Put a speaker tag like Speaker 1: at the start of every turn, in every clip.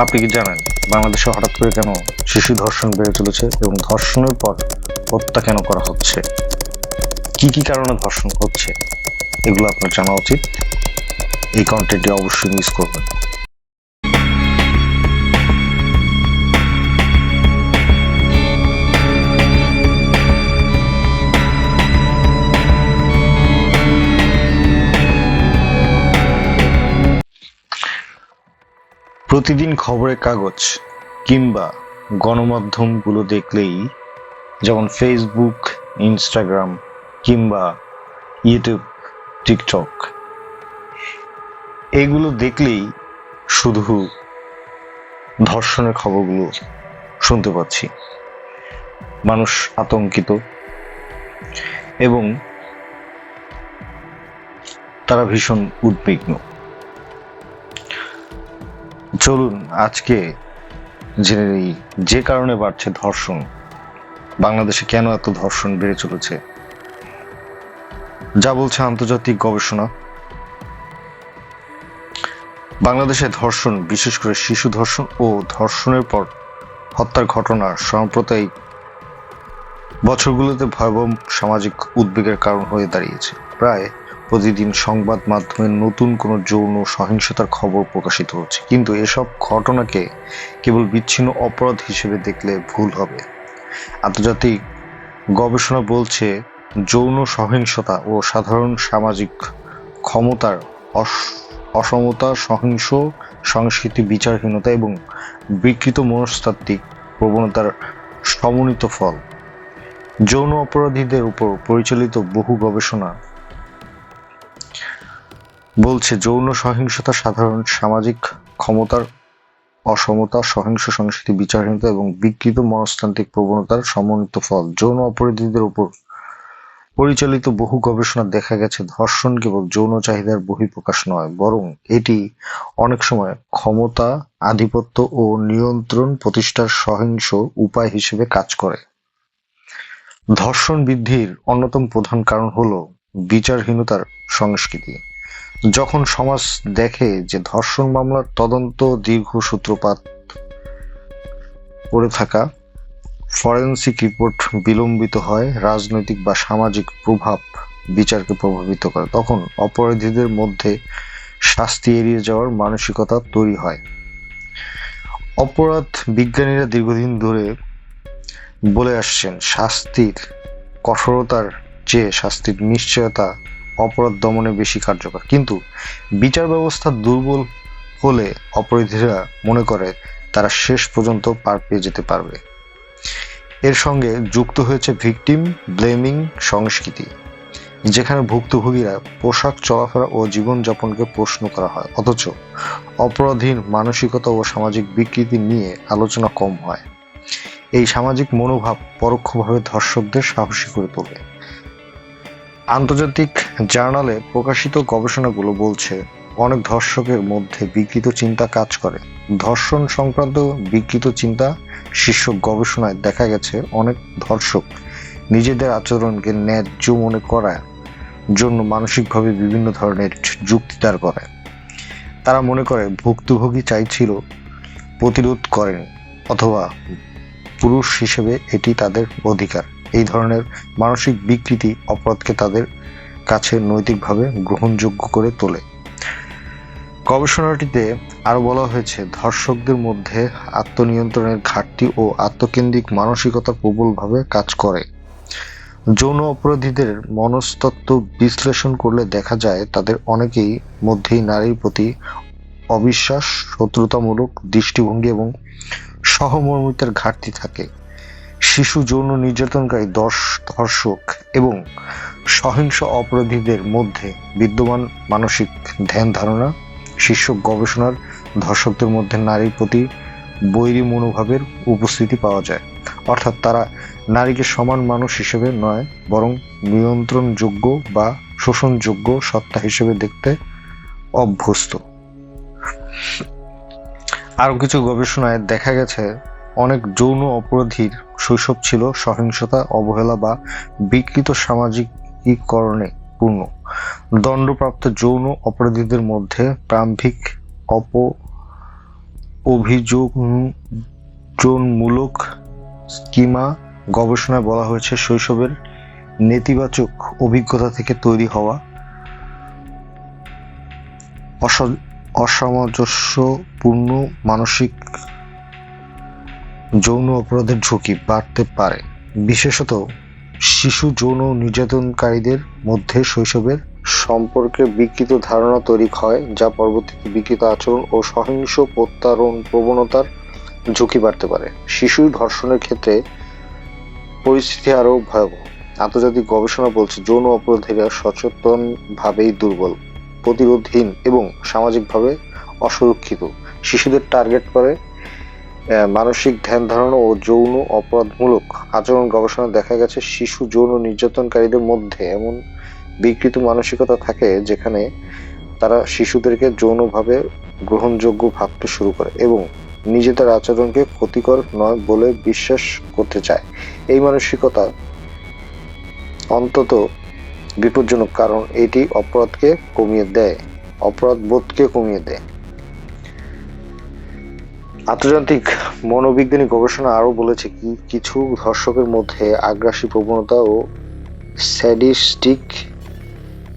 Speaker 1: আপনি কি জানেন বাংলাদেশে হঠাৎ করে কেন শিশু ধর্ষণ বেড়ে চলেছে এবং ধর্ষণের পর হত্যা কেন করা হচ্ছে? কি কি কারণে ধর্ষণ হচ্ছে এগুলো আপনার জানা উচিত। এই কন্টেন্টটি অবশ্যই মিস করবেন। প্রতিদিন খবরের কাগজ কিংবা গণমাধ্যমগুলো দেখলেই, যেমন ফেসবুক, ইনস্টাগ্রাম কিংবা ইউটিউব, টিকটক, এগুলো দেখলেই শুধু ধর্ষণের খবরগুলো শুনতে পাচ্ছি। মানুষ আতঙ্কিত এবং তারা ভীষণ উদ্বিগ্ন। চলুন আজকে জেনে নিই যে কারণে বাড়ছে ধর্ষণ, বাংলাদেশে কেন এত ধর্ষণ বেড়ে চলেছে, যা বলছে আন্তর্জাতিক গবেষণা। বাংলাদেশে ধর্ষণ, বিশেষ করে শিশু ধর্ষণ ও ধর্ষণের পর হত্যার ঘটনা সাম্প্রতিক বছরগুলোতে ভয়াবহ সামাজিক উদ্বেগের কারণ হয়ে দাঁড়িয়েছে। প্রায় প্রতিদিন সংবাদ মাধ্যমে নতুন কোনো যৌন সহিংসতার খবর প্রকাশিত হচ্ছে, কিন্তু এসব ঘটনাকে কেবল বিচ্ছিন্ন অপরাধ হিসেবে দেখলে ভুল হবে। আন্তর্জাতিক গবেষণা বলছে, যৌন সহিংসতা ও সাধারণ সামাজিক ক্ষমতার অসমতা, সহিংস সংস্কৃতি, বিচারহীনতা এবং বিকৃত মনস্তাত্ত্বিক প্রবণতার সমন্বিত ফল। যৌন অপরাধীদের উপর পরিচালিত বহু গবেষণা বলছে, যৌন সহিংসতা সাধারণ সামাজিক ক্ষমতার অসমতা, সহিংস সংস্কৃতি, বিচারহীনতা এবং বিকৃত মনস্তাত্ত্বিক প্রবণতার সমন্বিত ফল। যৌন অপরাধীদের উপর পরিচালিত বহু গবেষণা দেখা গেছে, ধর্ষণ কেবল যৌন চাহিদার বহিঃপ্রকাশ নয়, বরং এটি অনেক সময় ক্ষমতা, আধিপত্য ও নিয়ন্ত্রণ প্রতিষ্ঠার সহিংস উপায় হিসেবে কাজ করে। ধর্ষণ বৃদ্ধির অন্যতম প্রধান কারণ হলো বিচারহীনতার সংস্কৃতি। যখন সমাজ দেখে যে ধর্ষণ মামলার তদন্ত দীর্ঘ সূত্রপাত করে থাকা, ফরেনসিক রিপোর্ট বিলম্বিত হয়, রাজনৈতিক বা সামাজিক প্রভাব বিচারকে প্রভাবিত করে, তখন অপরাধীদের মধ্যে শাস্তি এড়িয়ে যাওয়ার মানসিকতা তৈরি হয়। অপরাধ বিজ্ঞানীরা দীর্ঘদিন ধরে বলে আসছেন, শাস্তির কঠোরতার চেয়ে শাস্তির নিশ্চয়তা অপরাধ দমনে বেশি কার্যকর। কিন্তু বিচার ব্যবস্থা দুর্বল হলে অপরাধীরা মনে করে তারা শেষ পর্যন্ত পার পেয়ে যেতে পারবে। এর সঙ্গে যুক্ত হয়েছে ভিকটিম ব্লেমিং সংস্কৃতি, যেখানে ভুক্তভোগীরা পোশাক, চলাফেরা ও জীবনযাপনকে প্রশ্ন করা হয়, অথচ অপরাধীর মানসিকতা ও সামাজিক বিকৃতি নিয়ে আলোচনা কম হয়। এই সামাজিক মনোভাব পরোক্ষভাবে ধর্ষকদের সাহসী করে তোলে। আন্তর্জাতিক জার্নালে প্রকাশিত গবেষণাগুলো বলছে, অনেক ধর্ষকের মধ্যে বিকৃত চিন্তা কাজ করে। ধর্ষণ সংক্রান্ত বিকৃত চিন্তা শীর্ষক গবেষণায় দেখা গেছে, অনেক ধর্ষক নিজেদের আচরণকে ন্যায্য মনে করার জন্য মানসিকভাবে বিভিন্ন ধরনের যুক্তি দাঁড় করায়। তারা মনে করে ভুক্তভোগী চাইছিল, প্রতিরোধ করেন, অথবা পুরুষ হিসেবে এটি তাদের অধিকার। এই ধরনের মানসিক বিকৃতি অপরাধকে তাদের কাছে নৈতিকভাবে গ্রহণযোগ্য করে তোলে। গবেষণাটিতে আরো বলা হয়েছে, ধর্ষকদের মধ্যে আত্মনিয়ন্ত্রণের ঘাটতি ও আত্মকেন্দ্রিক মানসিকতা প্রবলভাবে কাজ করে। যৌন অপরাধীদের মনস্তত্ত্ব বিশ্লেষণ করলে দেখা যায়, তাদের অনেকেই মধ্যেই নারীর প্রতি অবিশ্বাস, শত্রুতামূলক দৃষ্টিভঙ্গি এবং সহমর্মিতার ঘাটতি থাকে। শিশু যৌন নির্যাতনকারী, ধর্ষক এবং সহিংস অপরাধীদের মধ্যে বিদ্যমান মানসিক ধ্যান ধারণা শীর্ষক গবেষণার ধর্ষকদের মধ্যে নারীর প্রতি বৈরী মনোভাবের উপস্থিতি পাওয়া যায়, অর্থাৎ তারা নারীকে সমান মানুষ হিসেবে নয়, বরং নিয়ন্ত্রণযোগ্য বা শোষণযোগ্য সত্তা হিসেবে দেখতে অভ্যস্ত। আরো কিছু গবেষণায় দেখা গেছে, অনেক যৌন অপরাধীর শৈশব ছিল সহিংসতা, অবহেলা বা বিকৃত সামাজিকীকরণে পূর্ণ। দণ্ডপ্রাপ্ত যৌন অপরাধীদের মধ্যে প্রারম্ভিক অভিযোজনমূলক স্কিমা গবেষণায় বলা হয়েছে শৈশবের নেতিবাচক অভিজ্ঞতা থেকে তৈরি হওয়া অসামঞ্জস্যপূর্ণ মানসিক যৌন অপরাধের ঝুঁকি বাড়তে পারে, বিশেষত শিশু যৌন নির্যাতনকারীদের মধ্যে শৈশবের সম্পর্কে বিকৃত ধারণা তৈরি হয়, যা পরবর্তীতে বিকৃত আচরণ ও সহিংস প্রত্যারোপণ প্রবণতার ঝুঁকি বাড়তে পারে। শিশু ধর্ষণের ক্ষেত্রে পরিস্থিতি আরও ভয়াবহ। আন্তর্জাতিক গবেষণা বলছে যৌন অপরাধীরা সচেতনভাবেই দুর্বল, প্রতিরোধহীন এবং সামাজিকভাবে অসুরক্ষিত। শিশুদের টার্গেট করে মানসিক ধ্যান ধারণা ও যৌন অপরাধমূলক আচরণ গবেষণায় দেখা গেছে শিশু যৌন নির্যাতনকারীদের মধ্যে এমন বিকৃত মানসিকতা থাকে যেখানে তারা শিশুদেরকে যৌনভাবে গ্রহণযোগ্য ভাবতে শুরু করে এবং নিজেদের আচরণকে ক্ষতিকর নয় বলে বিশ্বাস করতে চায়। এই মানসিকতা অন্তত বিপজ্জনক, কারণ এটি অপরাধবোধকে কমিয়ে দেয়। আন্তর্জাতিক মনোবিজ্ঞানী গবেষণা আরও বলেছে কিছু ধর্ষকের মধ্যে আগ্রাসী প্রবণতা ও স্যাডিস্টিক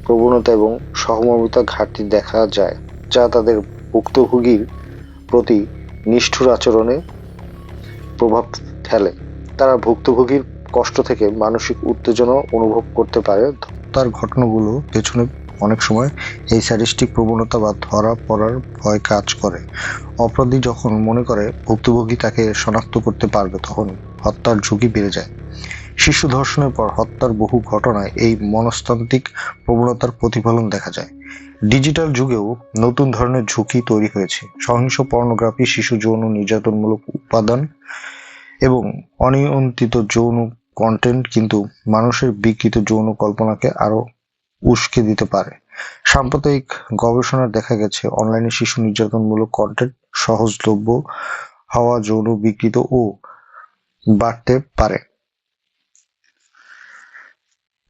Speaker 1: প্রবণতা এবং সহমর্মিতা ঘাটতি দেখা যায়, যা তাদের ভুক্তভোগীর প্রতি নিষ্ঠুর আচরণে প্রভাব ফেলে। তারা ভুক্তভোগীর কষ্ট থেকে মানসিক উত্তেজনা অনুভব করতে পারে। হত্যার ঘটনাগুলো পেছনে অনেক সময় এই স্যাডিস্টিক প্রবণতা বা ধরা পড়ার ভয় কাজ করে। অপরাধী যখন মনে করে ভুক্তভোগী তাকে শনাক্ত করতে পারবে, তখন হত্যার ঝুঁকি বেড়ে যায়। শিশু ধর্ষণের পর হত্যার বহু ঘটনায় এই মনস্তাত্ত্বিক প্রবণতার প্রতিফলন দেখা যায়। ডিজিটাল যুগেও নতুন ধরনের ঝুঁকি তৈরি হয়েছে। সহিংস পর্নোগ্রাফি, শিশু যৌন নির্যাতনমূলক উপাদান এবং অনিয়ন্ত্রিত যৌন কন্টেন্ট কিন্তু মানুষের বিকৃত যৌন কল্পনাকে আরো উস্কে দিতে পারে। সাম্প্রতিক গবেষণায় দেখা গেছে অনলাইনে শিশু নির্যাতনমূলক কন্টেন্ট সহজলভ্য হওয়া যৌন বিকৃত ও বাড়তে পারে,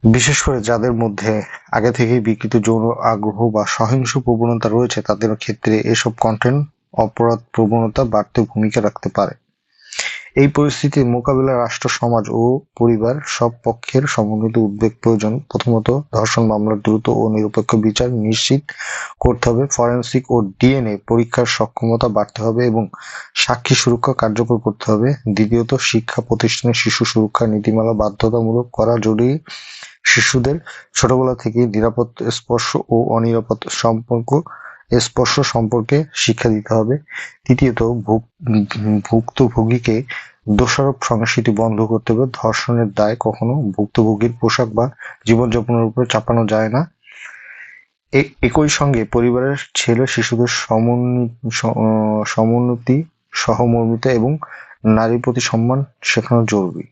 Speaker 1: বিশেষ করে যাদের মধ্যে আগে থেকেই বিকৃত যৌন আগ্রহ বা সহিংস প্রবণতা রয়েছে। তাদের ক্ষেত্রে এসব কন্টেন্ট অপরাধ প্রবণতা বাড়তে ভূমিকা রাখতে পারে। এই পরিস্থিতির মোকাবিলায় রাষ্ট্র, সমাজ ও পরিবার সব পক্ষের সমন্বিত উদ্যোগ প্রয়োজন। প্রথমত, ধর্ষণ মামলার দ্রুত ও নিরপেক্ষ বিচার নিশ্চিত করতে হবে। ফরেনসিক ও ডিএনএ পরীক্ষার সক্ষমতা বাড়তে হবে এবং সাক্ষী সুরক্ষা কার্যকর করতে হবে। দ্বিতীয়ত, শিক্ষা প্রতিষ্ঠানে শিশু সুরক্ষা নীতিমালা বাধ্যতামূলক করা জরুরি। শিশুদের ছোটবেলা থেকেই নিরাপদ স্পর্শ ও অনিরাপদ স্পর্শ সম্পর্কে শিক্ষা দিতে হবে। তৃতীয়ত, ভুক্তভোগীকে দোষারোপ সংস্কৃতি বন্ধ করতে হবে। ধর্ষণের দায় কখনো ভুক্তভোগীর পোশাক বা জীবনযাপনের উপর চাপানো যায় না। একই সঙ্গে পরিবারের ছেলে শিশুদের সমোন্নতি, সহমর্মিতা এবং নারীর প্রতি সম্মান শেখানো জরুরি।